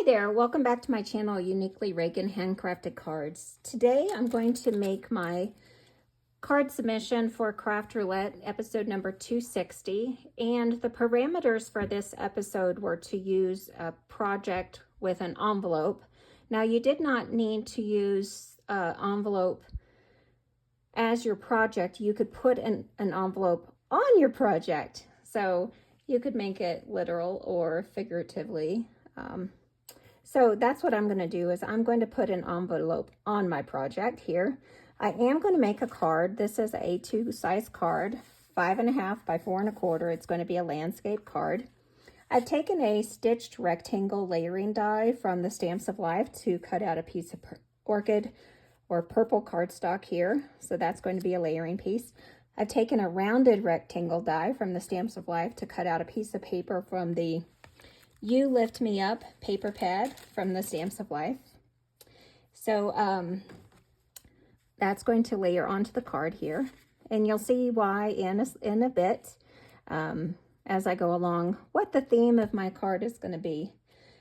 there, welcome back to my channel, Uniquely Reagan Handcrafted Cards. Today I'm going to make my card submission for Craft Roulette, episode number 260. And the parameters for this episode were to use a project with an envelope. Now you did not need to use an envelope as your project. You could put an envelope on your project. So you could make it literal or figuratively. So that's what I'm going to do is I'm going to put an envelope on my project here. I am going to make a card. This is a A2 size card, 5.5 by 4.25. It's going to be a landscape card. I've taken a stitched rectangle layering die from the Stamps of Life to cut out a piece of orchid or purple cardstock here. So that's going to be a layering piece. I've taken a rounded rectangle die from the Stamps of Life to cut out a piece of paper from the You Lift Me Up paper pad from the Stamps of Life. So that's going to layer onto the card here. And you'll see why in a bit as I go along what the theme of my card is going to be.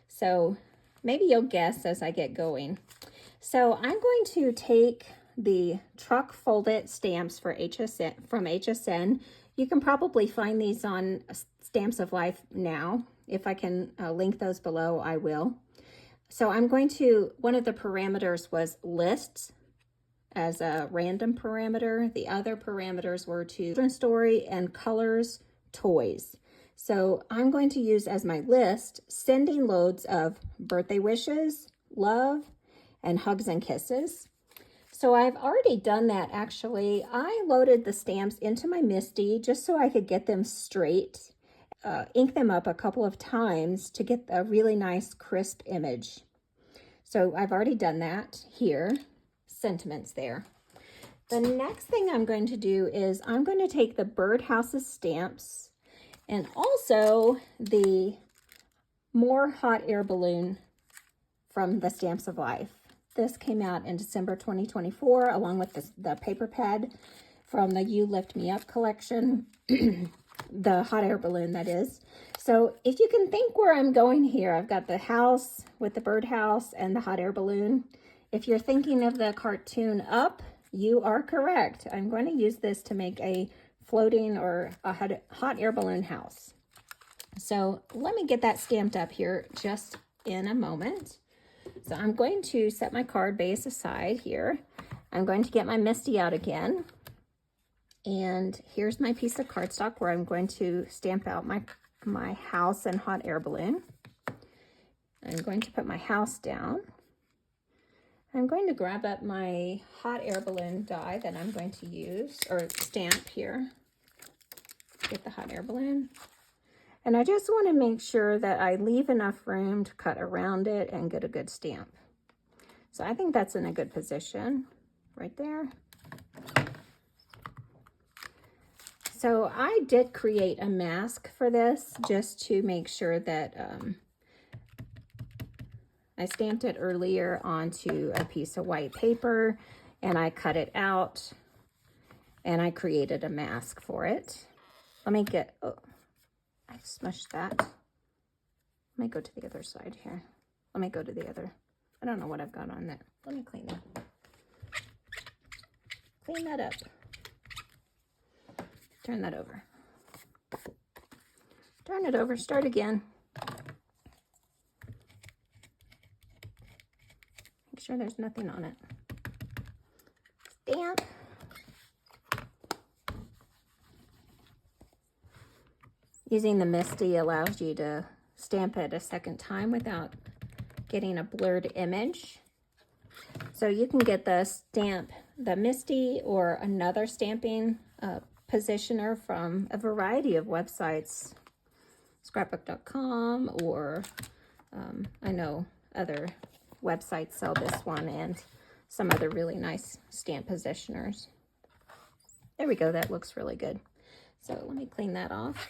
So maybe you'll guess as I get going. So I'm going to take the truck folded stamps for from HSN. You can probably find these on Stamps of Life now. If I can link those below, I will. So I'm going to, one of the parameters was lists as a random parameter. The other parameters were to children's story and colors, toys. So I'm going to use as my list, sending loads of birthday wishes, love, and hugs and kisses. So I've already done that actually. I loaded the stamps into my MISTI just so I could get them straight. Ink them up a couple of times to get a really nice crisp image. So I've already done that here. Sentiments there. The next thing I'm going to do is I'm going to take the birdhouses stamps and also the more hot air balloon from the Stamps of Life. This came out in December 2024 along with the paper pad from the You Lift Me Up collection. The hot air balloon, that is. So if you can think where I'm going here, I've got the house with the birdhouse and the hot air balloon. If you're thinking of the cartoon Up, you are correct. I'm going to use this to make a floating or a hot air balloon house. So let me get that stamped up here just in a moment. So I'm going to set my card base aside here. I'm going to get my MISTI out again. And here's my piece of cardstock where I'm going to stamp out my house and hot air balloon. I'm going to put my house down. I'm going to grab up my hot air balloon die that I'm going to use, or stamp here. Get the hot air balloon. And I just want to make sure that I leave enough room to cut around it and get a good stamp. So I think that's in a good position right there. So I did create a mask for this just to make sure that I stamped it earlier onto a piece of white paper and I cut it out and I created a mask for it. Let me get, oh, I smushed that. Let me go to the other side here. Let me go to the other, I don't know what I've got on that. Let me clean that. Clean that up. Turn that over. Turn it over, start again. Make sure there's nothing on it. Stamp. Using the MISTI allows you to stamp it a second time without getting a blurred image. So you can get the stamp, the MISTI or another stamping positioner from a variety of websites, scrapbook.com, or I know other websites sell this one and some other really nice stamp positioners. There we go, that looks really good. So let me clean that off.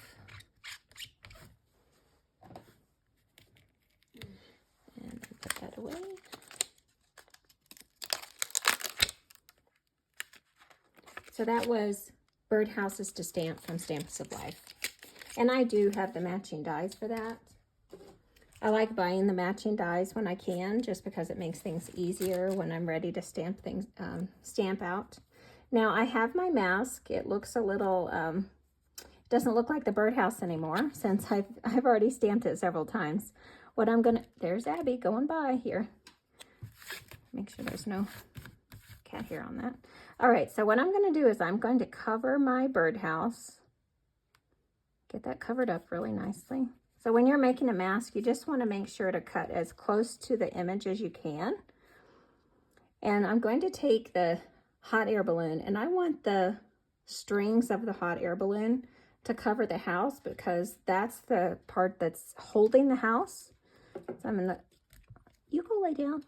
And put that away. So that was birdhouses to stamp from Stamps of Life. And I do have the matching dies for that. I like buying the matching dies when I can, just because it makes things easier when I'm ready to stamp things, stamp out. Now I have my mask. It looks a little, doesn't look like the birdhouse anymore since I've already stamped it several times. What I'm gonna, there's Abby going by here. Make sure there's no cat hair on that. All right, so what I'm gonna do is I'm going to cover my birdhouse. Get that covered up really nicely. So when you're making a mask, you just want to make sure to cut as close to the image as you can. And I'm going to take the hot air balloon, and I want the strings of the hot air balloon to cover the house, because that's the part that's holding the house. So I'm gonna, you go lay down.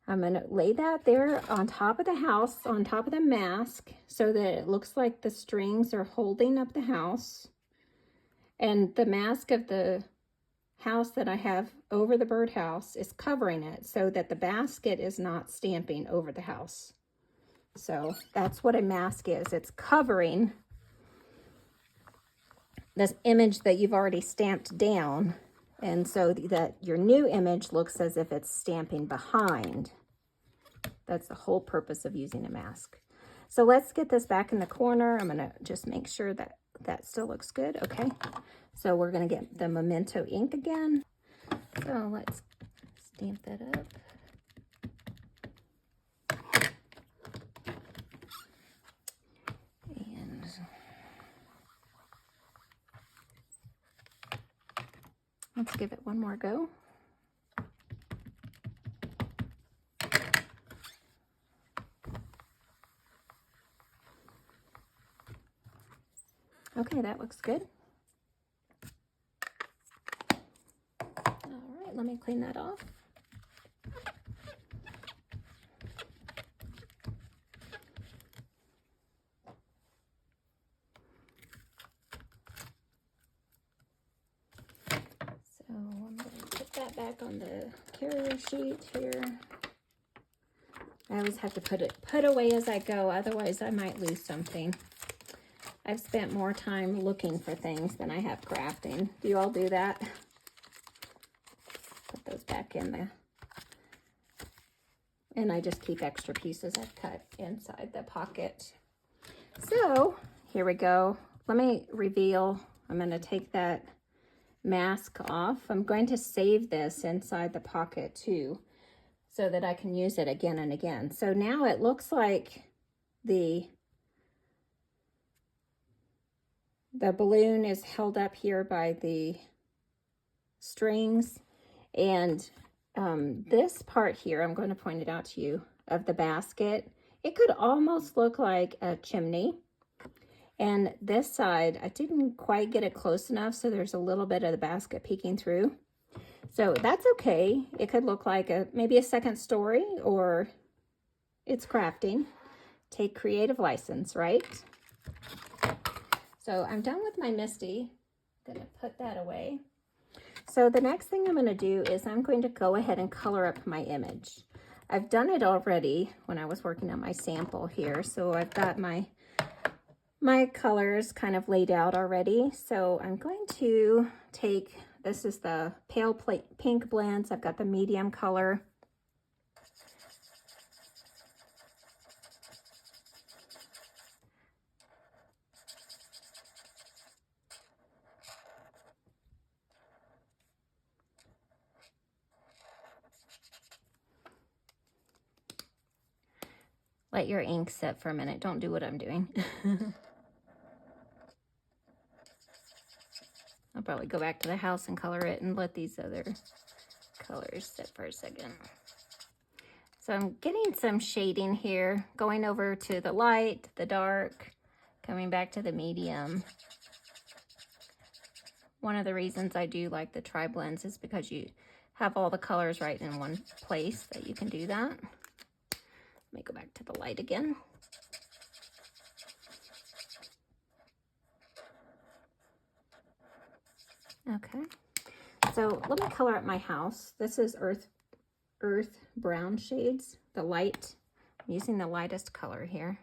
I'm gonna lay that there on top of the house, on top of the mask, so that it looks like the strings are holding up the house. And the mask of the house that I have over the birdhouse is covering it so that the basket is not stamping over the house. So that's what a mask is. It's covering this image that you've already stamped down, and so that your new image looks as if it's stamping behind. That's the whole purpose of using a mask. So let's get this back in the corner. I'm gonna just make sure that that still looks good. Okay, so we're gonna get the Memento ink again. So let's stamp that up. And let's give it one more go. Okay, that looks good. All right, let me clean that off. So I'm going to put that back on the carrier sheet here. I always have to put away as I go, otherwise I might lose something. I've spent more time looking for things than I have crafting. Do you all do that? Put those back in there. And I just keep extra pieces I've cut inside the pocket. So here we go. Let me reveal. I'm going to take that mask off. I'm going to save this inside the pocket too, so that I can use it again and again. So now it looks like the balloon is held up here by the strings, and this part here, I'm going to point it out to you, of the basket, it could almost look like a chimney. And this side, I didn't quite get it close enough, so there's a little bit of the basket peeking through. So that's okay. It could look like maybe a second story, or it's crafting. Take creative license, right? So I'm done with my Misty. I'm gonna put that away. So the next thing I'm gonna do is I'm going to go ahead and color up my image. I've done it already when I was working on my sample here. So I've got my colors kind of laid out already. So I'm going to take, this is the pale pink blends. I've got the medium color. Let your ink sit for a minute. Don't do what I'm doing. I'll probably go back to the house and color it and let these other colors sit for a second. So I'm getting some shading here, going over to the light, the dark, coming back to the medium. One of the reasons I do like the tri-blends is because you have all the colors right in one place that you can do that. Let me go back to the light again. Okay, so let me color up my house. This is earth brown shades, the light. I'm using the lightest color here.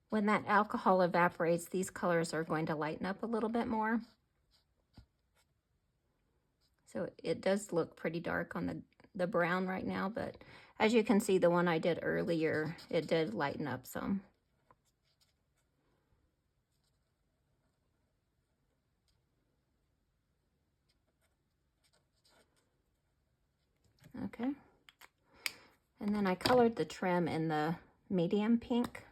When that alcohol evaporates, these colors are going to lighten up a little bit more. So it does look pretty dark on the brown right now, but as you can see, the one I did earlier, it did lighten up some. Okay. And then I colored the trim in the medium pink.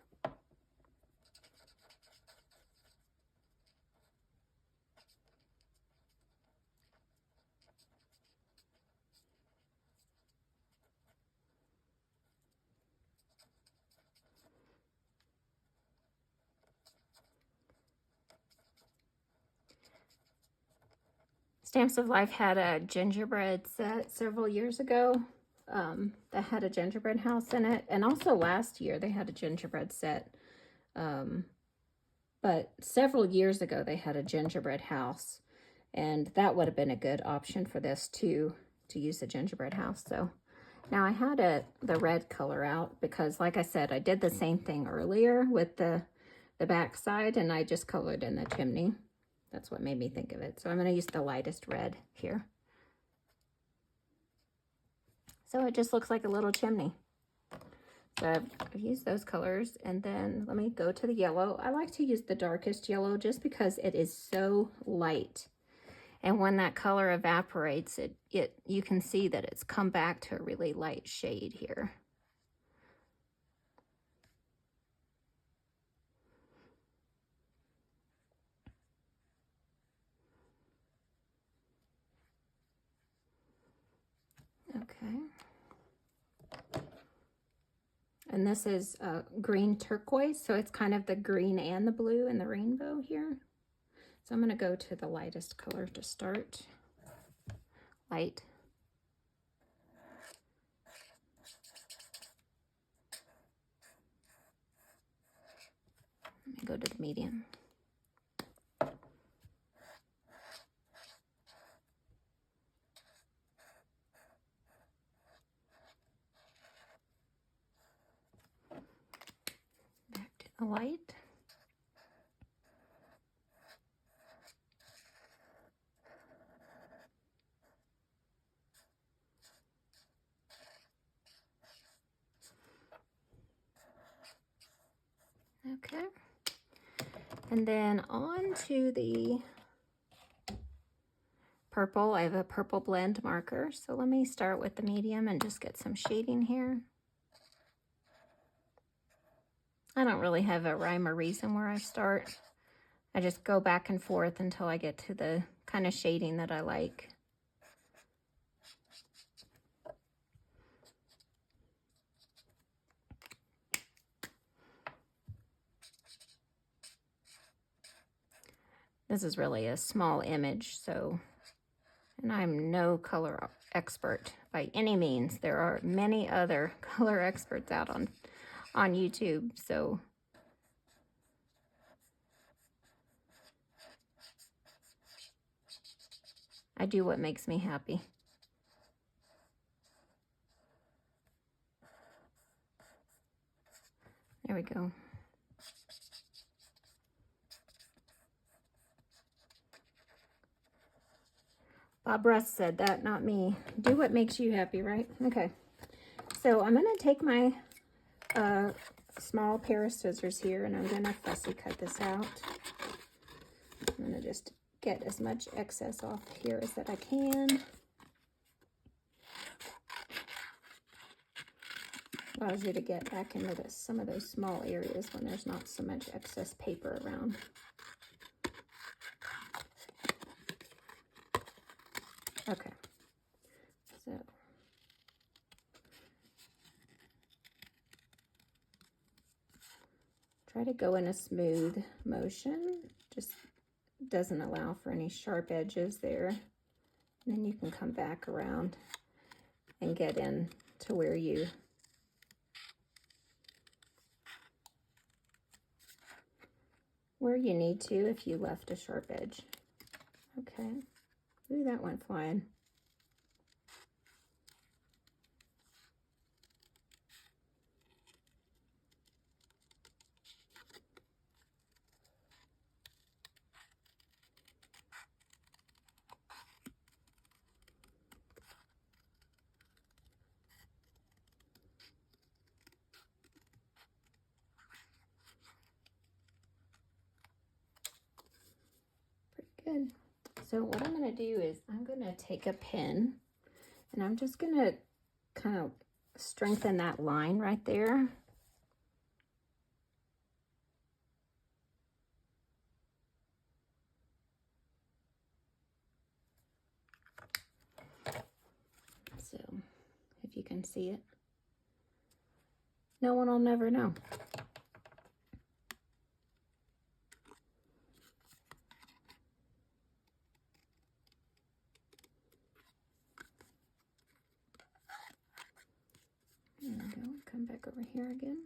Stamps of Life had a gingerbread set several years ago that had a gingerbread house in it. And also last year they had a gingerbread set. But several years ago they had a gingerbread house. And that would have been a good option for this too, to use the gingerbread house. So now I had the red color out because, like I said, I did the same thing earlier with the back side, and I just colored in the chimney. That's what made me think of it. So I'm going to use the lightest red here. So it just looks like a little chimney. So I've used those colors, and then let me go to the yellow. I like to use the darkest yellow just because it is so light. And when that color evaporates, you can see that it's come back to a really light shade here. Okay. And this is green turquoise, so it's kind of the green and the blue in the rainbow here. So I'm going to go to the lightest color to start. Light. Let me go to the medium. Back to the light. Okay. And then on to the purple. I have a purple blend marker. So let me start with the medium and just get some shading here. I don't really have a rhyme or reason where I start. I just go back and forth until I get to the kind of shading that I like. This is really a small image, so, and I'm no color expert by any means. There are many other color experts out on YouTube, so I do what makes me happy. There we go. Bob Ross said that, not me. Do what makes you happy, right? Okay. So I'm going to take my small pair of scissors here, and I'm going to fussy cut this out. I'm going to just get as much excess off here as that I can. Allows you to get back into some of those small areas when there's not so much excess paper around. Okay, so try to go in a smooth motion, just doesn't allow for any sharp edges there. And then you can come back around and get in to where you need to if you left a sharp edge. Okay. Ooh, that went flying. So what I'm going to do is I'm going to take a pin and I'm just going to kind of strengthen that line right there. So if you can see it, no one will never know. There we go. Come back over here again.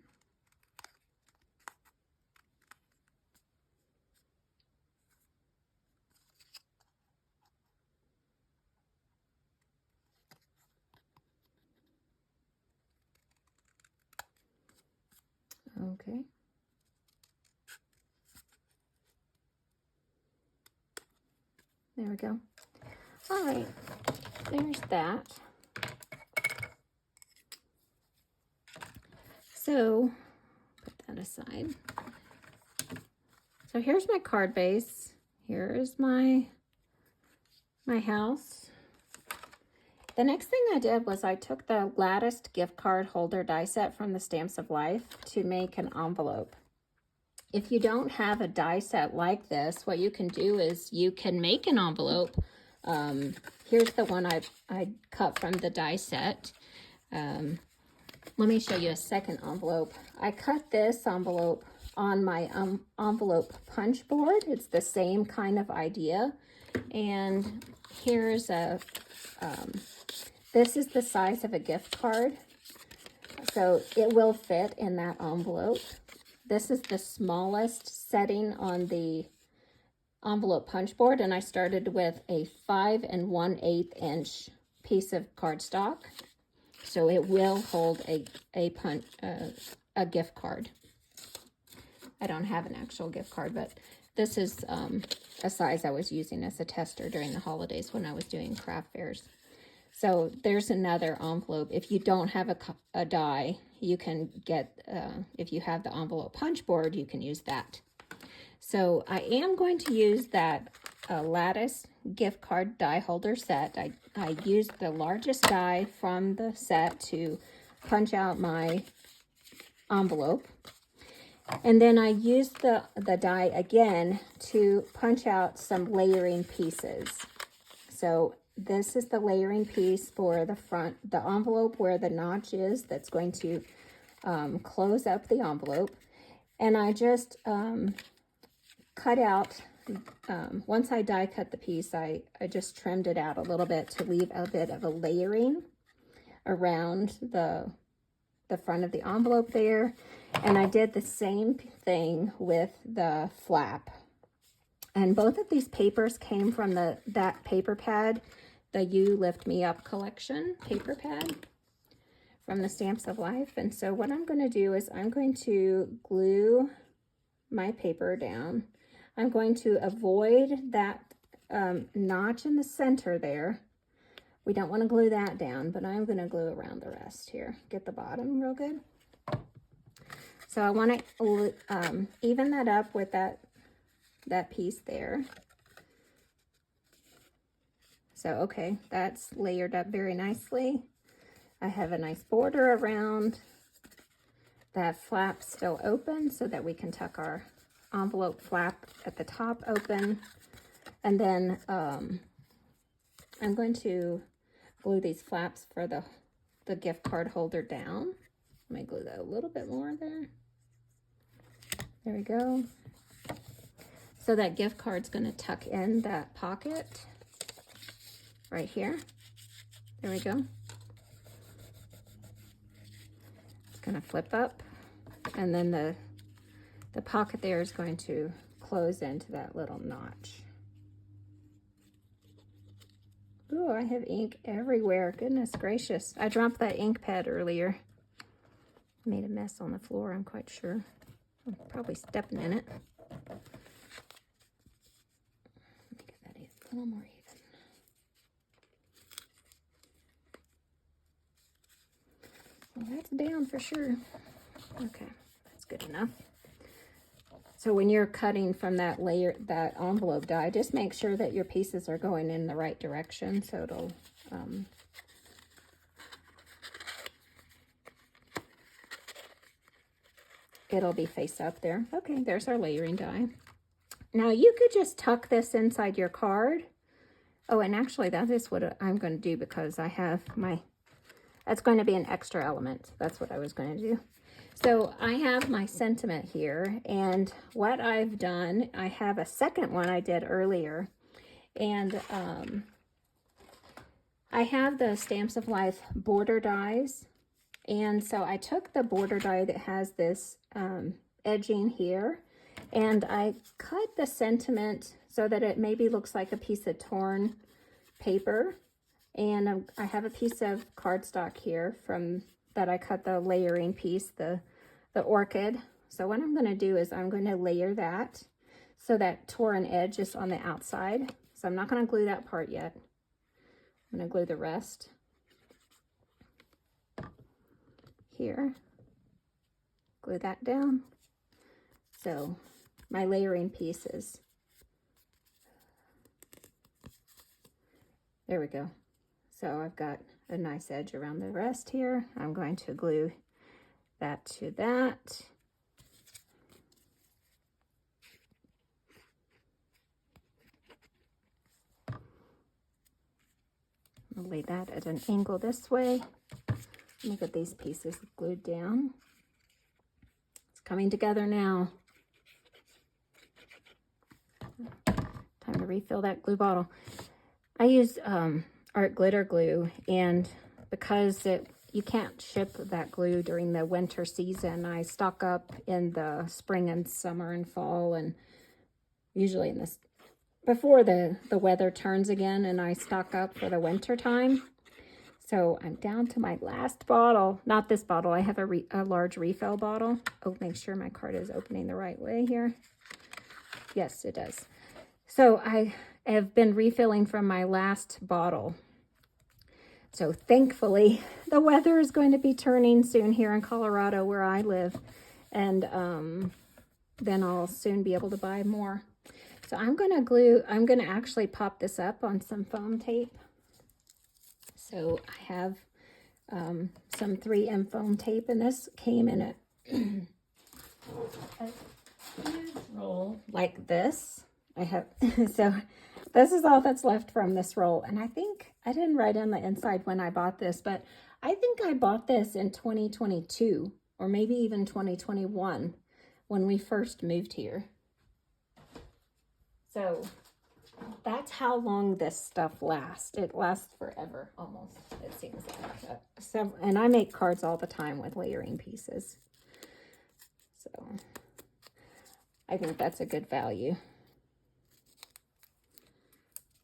Okay. There we go. All right, there's that. So put that aside. So here's my card base. Here is my house. The next thing I did was I took the Lattice gift card holder die set from the Stamps of Life to make an envelope. If you don't have a die set like this, what you can do is you can make an envelope. Here's the one I cut from the die set. Let me show you a second envelope. I cut this envelope on my envelope punch board. It's the same kind of idea. And here's a, this is the size of a gift card. So it will fit in that envelope. This is the smallest setting on the envelope punch board, and I started with a 5 1/8 inch piece of cardstock, so it will hold a gift card. I don't have an actual gift card, but this is a size I was using as a tester during the holidays when I was doing craft fairs. So there's another envelope. If you don't have a die, you can get, if you have the envelope punch board, you can use that. So I am going to use that Lattice gift card die holder set. I used the largest die from the set to punch out my envelope. And then I used the die again to punch out some layering pieces. So this is the layering piece for the front, the envelope where the notch is that's going to close up the envelope. And I just cut out, once I die cut the piece, I just trimmed it out a little bit to leave a bit of a layering around the front of the envelope there. And I did the same thing with the flap. And both of these papers came from that paper pad, the You Lift Me Up collection paper pad from the Stamps of Life. And so what I'm going to do is I'm going to glue my paper down. I'm going to avoid that notch in the center there. We don't want to glue that down, but I'm going to glue around the rest here. Get the bottom real good. So I want to even that up with that piece there. So, okay, that's layered up very nicely. I have a nice border around. That flap still open so that we can tuck our envelope flap at the top open. And then I'm going to glue these flaps for the gift card holder down. Let me glue that a little bit more there. There we go. So that gift card's going to tuck in that pocket right here. There we go. It's going to flip up, and then the pocket there is going to close into that little notch. Ooh, I have ink everywhere. Goodness gracious. I dropped that ink pad earlier. Made a mess on the floor, I'm quite sure. I'm probably stepping in it. Let me get that a little more even. Well, that's down for sure. Okay, that's good enough. So when you're cutting from that layer, that envelope die, just make sure that your pieces are going in the right direction, so it'll be face up there. Okay, there's our layering die. Now you could just tuck this inside your card. Oh, and actually that is what I'm going to do, because I have that's going to be an extra element. That's what I was going to do. So I have my sentiment here, and what I've done, I have a second one I did earlier, and I have the Stamps of Life border dies, and so I took the border die that has this edging here, and I cut the sentiment so that it maybe looks like a piece of torn paper, and I have a piece of cardstock here from that I cut the layering piece, the orchid. So what I'm going to do is I'm going to layer that so that torn edge is on the outside. So I'm not going to glue that part yet. I'm going to glue the rest here. Glue that down. So my layering pieces. There we go. So I've got a nice edge around the rest here. I'm going to glue that to that. I'll lay that at an angle this way. Let me get these pieces glued down. It's coming together now. Time to refill that glue bottle. I use art glitter glue, and because you can't ship that glue during the winter season, I stock up in the spring and summer and fall, and usually in this before the weather turns again, and I stock up for the winter time. So I'm down to my last bottle. Not this bottle. I have a large refill bottle. Oh, make sure my card is opening the right way here. Yes, it does. So I have been refilling from my last bottle. So thankfully, the weather is going to be turning soon here in Colorado where I live. And then I'll soon be able to buy more. So I'm going to actually pop this up on some foam tape. So I have some 3M foam tape, and this came in a huge roll like this. I have, so this is all that's left from this roll. And I think, I didn't write on the inside when I bought this, but I think I bought this in 2022 or maybe even 2021 when we first moved here. So that's how long this stuff lasts. It lasts forever, almost, it seems like. So, and I make cards all the time with layering pieces. So I think that's a good value.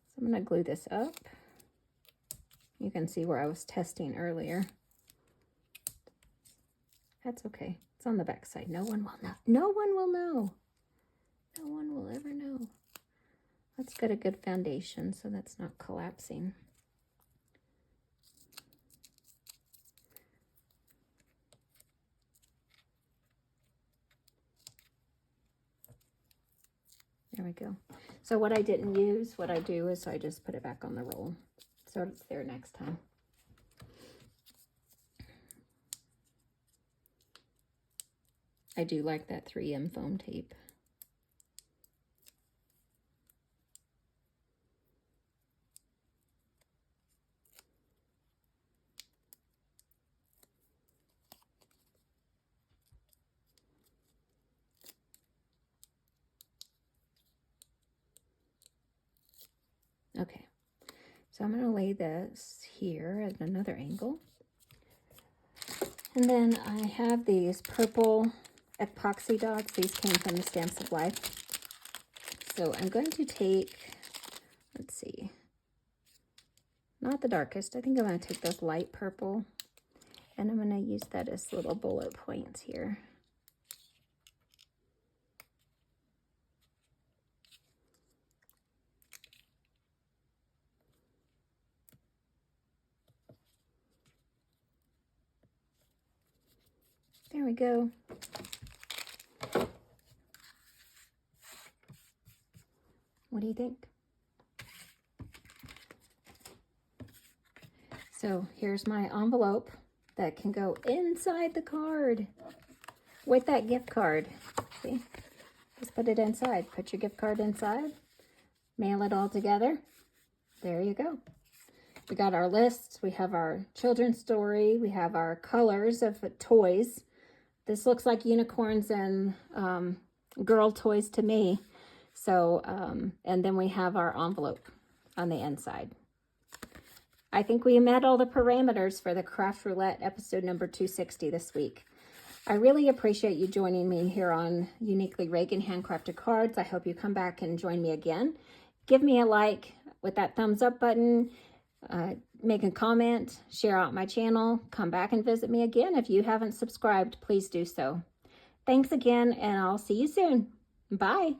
So I'm going to glue this up. You can see where I was testing earlier. That's okay. It's on the back side. No one will know. No one will know. No one will ever know. Let's get a good foundation so that's not collapsing. There we go. So what I didn't use, what I do is I just put it back on the roll, so it's there next time. I do like that 3M foam tape. Okay, so I'm going to lay this here at another angle. And then I have these purple epoxy dots. These came from the Stamps of Life. So I'm going to take, let's see, not the darkest. I think I'm going to take this light purple, and I'm going to use that as little bullet points here. There we go. What do you think? So here's my envelope that can go inside the card with that gift card. See? Just put it inside. Put your gift card inside. Mail it all together. There you go. We got our lists. We have our children's story. We have our colors of toys. This looks like unicorns and girl toys to me. So, and then we have our envelope on the inside. I think we met all the parameters for the Craft Roulette episode number 260 this week. I really appreciate you joining me here on Uniquely Reagan Handcrafted Cards. I hope you come back and join me again. Give me a like with that thumbs up button. Make a comment, share out my channel. Come back and visit me again. If you haven't subscribed, please do so. Thanks again, and I'll see you soon. Bye.